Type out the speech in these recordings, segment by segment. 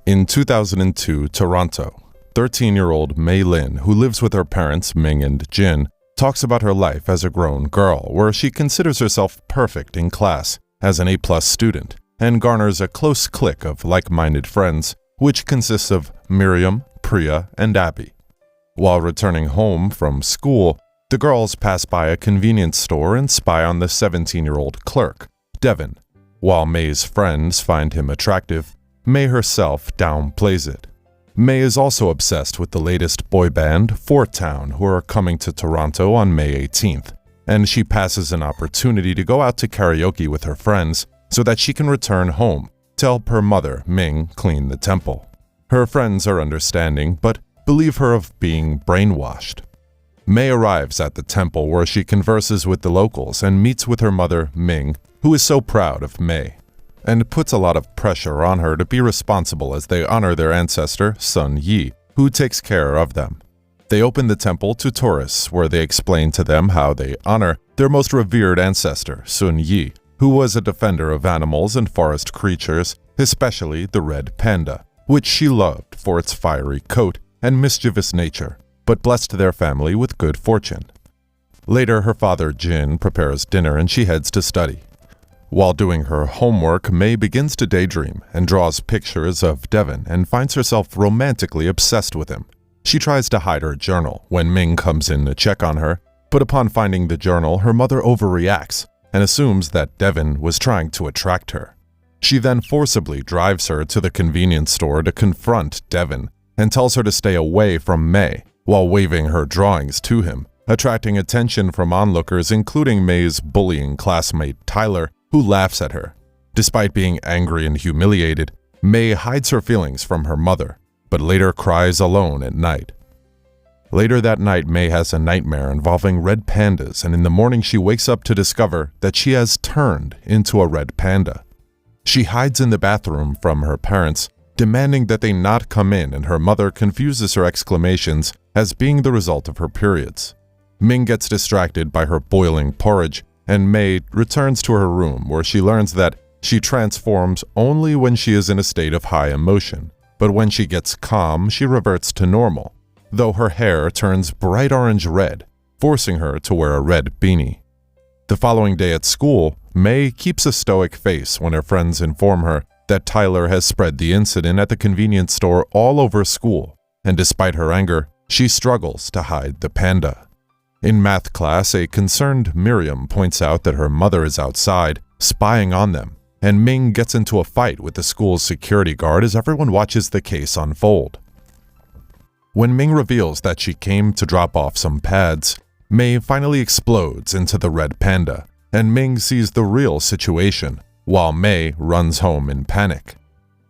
In 2002, Toronto, 13-year-old Mei Lin, who lives with her parents Ming and Jin, talks about her life as a grown girl, where she considers herself perfect in class as an A+ student and garners a close clique of like-minded friends, which consists of Miriam, Priya, and Abby. While returning home from school, the girls pass by a convenience store and spy on the 17-year-old clerk, Devin. While May's friends find him attractive, May herself downplays it. May is also obsessed with the latest boy band, Fort Town, who are coming to Toronto on May 18th, and she passes an opportunity to go out to karaoke with her friends so that she can return home to help her mother, Ming, clean the temple. Her friends are understanding, but believe her of being brainwashed. May arrives at the temple where she converses with the locals and meets with her mother, Ming, who is so proud of May, and puts a lot of pressure on her to be responsible as they honor their ancestor, Sun Yi, who takes care of them. They open the temple to tourists, where they explain to them how they honor their most revered ancestor, Sun Yi, who was a defender of animals and forest creatures, especially the red panda, which she loved for its fiery coat and mischievous nature, but blessed their family with good fortune. Later, her father Jin prepares dinner and she heads to study. While doing her homework, May begins to daydream and draws pictures of Devin and finds herself romantically obsessed with him. She tries to hide her journal when Ming comes in to check on her, but upon finding the journal, her mother overreacts and assumes that Devin was trying to attract her. She then forcibly drives her to the convenience store to confront Devin and tells her to stay away from May while waving her drawings to him, attracting attention from onlookers, including May's bullying classmate Tyler, who laughs at her. Despite being angry and humiliated, May hides her feelings from her mother, but later cries alone at night. Later that night, May has a nightmare involving red pandas, and in the morning she wakes up to discover that she has turned into a red panda. She hides in the bathroom from her parents, demanding that they not come in, and her mother confuses her exclamations as being the result of her periods. Ming gets distracted by her boiling porridge, and May returns to her room, where she learns that she transforms only when she is in a state of high emotion, but when she gets calm, she reverts to normal, though her hair turns bright orange-red, forcing her to wear a red beanie. The following day at school, May keeps a stoic face when her friends inform her that Tyler has spread the incident at the convenience store all over school, and despite her anger, she struggles to hide the panda. In math class, a concerned Miriam points out that her mother is outside, spying on them, and Ming gets into a fight with the school's security guard as everyone watches the case unfold. When Ming reveals that she came to drop off some pads, May finally explodes into the red panda, and Ming sees the real situation, while May runs home in panic.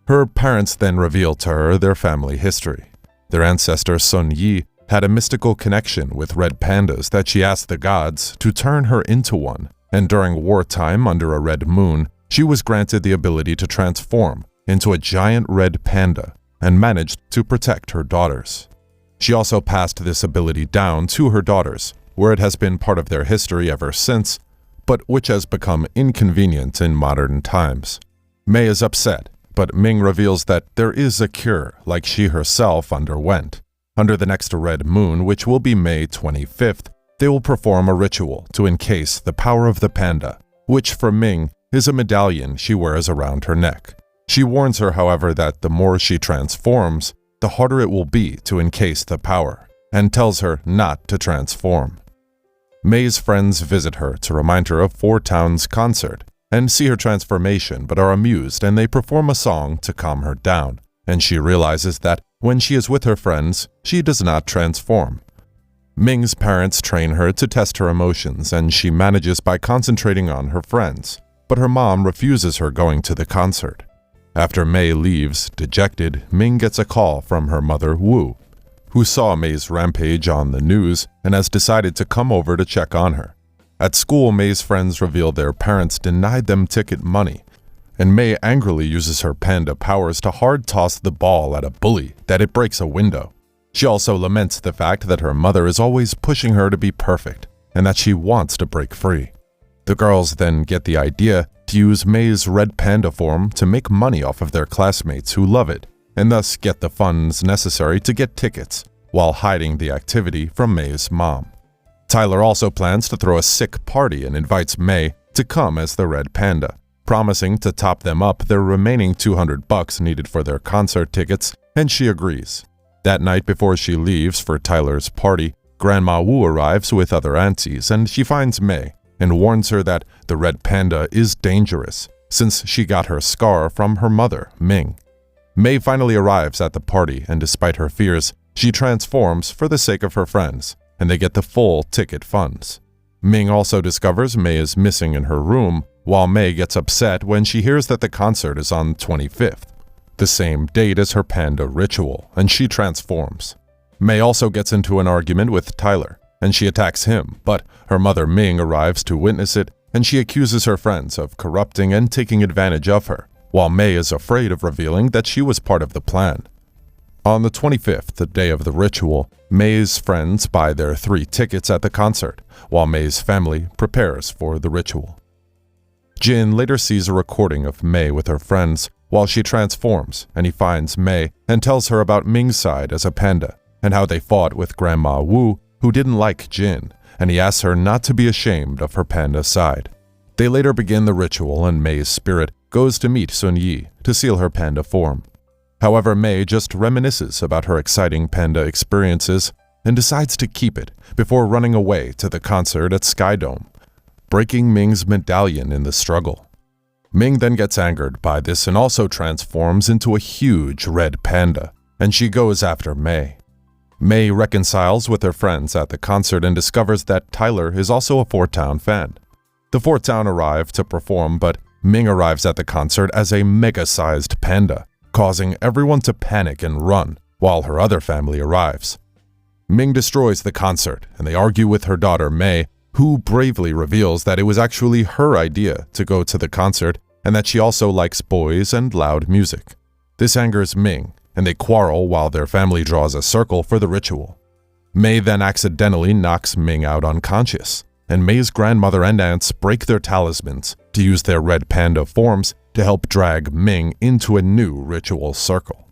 Her parents then reveal to her their family history. Their ancestor Sun Yi had a mystical connection with red pandas that she asked the gods to turn her into one, and during wartime under a red moon, she was granted the ability to transform into a giant red panda and managed to protect her daughters. She also passed this ability down to her daughters, where it has been part of their history ever since, but which has become inconvenient in modern times. May is upset, but Ming reveals that there is a cure like she herself underwent. Under the next red moon, which will be May 25th, they will perform a ritual to encase the power of the panda, which for Ming is a medallion she wears around her neck. She warns her, however, that the more she transforms, the harder it will be to encase the power, and tells her not to transform. May's friends visit her to remind her of Fort Town's concert and see her transformation, but are amused, and they perform a song to calm her down, and she realizes that when she is with her friends, she does not transform. Ming's parents train her to test her emotions, and she manages by concentrating on her friends, but her mom refuses her going to the concert. After May leaves, dejected, Ming gets a call from her mother, Wu, who saw May's rampage on the news and has decided to come over to check on her. At school, May's friends reveal their parents denied them ticket money, and May angrily uses her panda powers to hard-toss the ball at a bully that it breaks a window. She also laments the fact that her mother is always pushing her to be perfect, and that she wants to break free. The girls then get the idea to use May's red panda form to make money off of their classmates who love it, and thus get the funds necessary to get tickets while hiding the activity from May's mom. Tyler also plans to throw a sick party and invites May to come as the Red Panda, promising to top them up their remaining $200 needed for their concert tickets, and she agrees. That night before she leaves for Tyler's party, Grandma Wu arrives with other aunties, and she finds May and warns her that the Red Panda is dangerous since she got her scar from her mother, Ming. May finally arrives at the party, and despite her fears, she transforms for the sake of her friends, and they get the full ticket funds. Ming also discovers May is missing in her room, while May gets upset when she hears that the concert is on the 25th, the same date as her panda ritual, and she transforms. May also gets into an argument with Tyler, and she attacks him, but her mother Ming arrives to witness it, and she accuses her friends of corrupting and taking advantage of her, while May is afraid of revealing that she was part of the plan. On the 25th, the day of the ritual, May's friends buy their 3 tickets at the concert, while May's family prepares for the ritual. Jin later sees a recording of May with her friends while she transforms, and he finds May and tells her about Ming's side as a panda, and how they fought with Grandma Wu, who didn't like Jin, and he asks her not to be ashamed of her panda side. They later begin the ritual, and May's spirit goes to meet Sun Yi to seal her panda form. However, May just reminisces about her exciting panda experiences and decides to keep it before running away to the concert at Sky Dome, breaking Ming's medallion in the struggle. Ming then gets angered by this and also transforms into a huge red panda, and she goes after May. May reconciles with her friends at the concert and discovers that Tyler is also a Four Town fan. The Four Town arrive to perform, but Ming arrives at the concert as a mega-sized panda, causing everyone to panic and run while her other family arrives. Ming destroys the concert, and they argue with her daughter May, who bravely reveals that it was actually her idea to go to the concert and that she also likes boys and loud music. This angers Ming, and they quarrel while their family draws a circle for the ritual. May then accidentally knocks Ming out unconscious, and May's grandmother and aunts break their talismans to use their red panda forms to help drag Ming into a new ritual circle.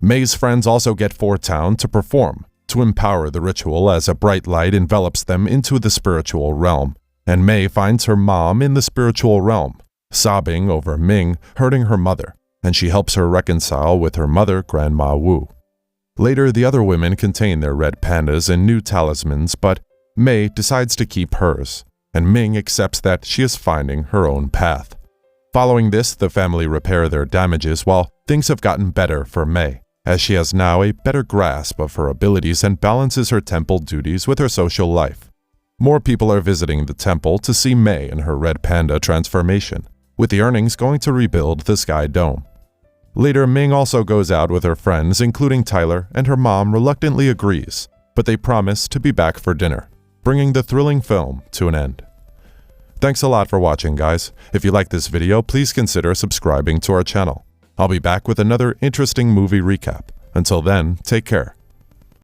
May's friends also get Four Town to perform to empower the ritual as a bright light envelops them into the spiritual realm, and May finds her mom in the spiritual realm, sobbing over Ming hurting her mother, and she helps her reconcile with her mother, Grandma Wu. Later, the other women contain their red pandas and new talismans, but May decides to keep hers, and Ming accepts that she is finding her own path. Following this, the family repair their damages while things have gotten better for May, as she has now a better grasp of her abilities and balances her temple duties with her social life. More people are visiting the temple to see May in her red panda transformation, with the earnings going to rebuild the Sky Dome. Later, Ming also goes out with her friends, including Tyler, and her mom reluctantly agrees, but they promise to be back for dinner, bringing the thrilling film to an end. Thanks a lot for watching, guys. If you like this video, please consider subscribing to our channel. I'll be back with another interesting movie recap. Until then, take care.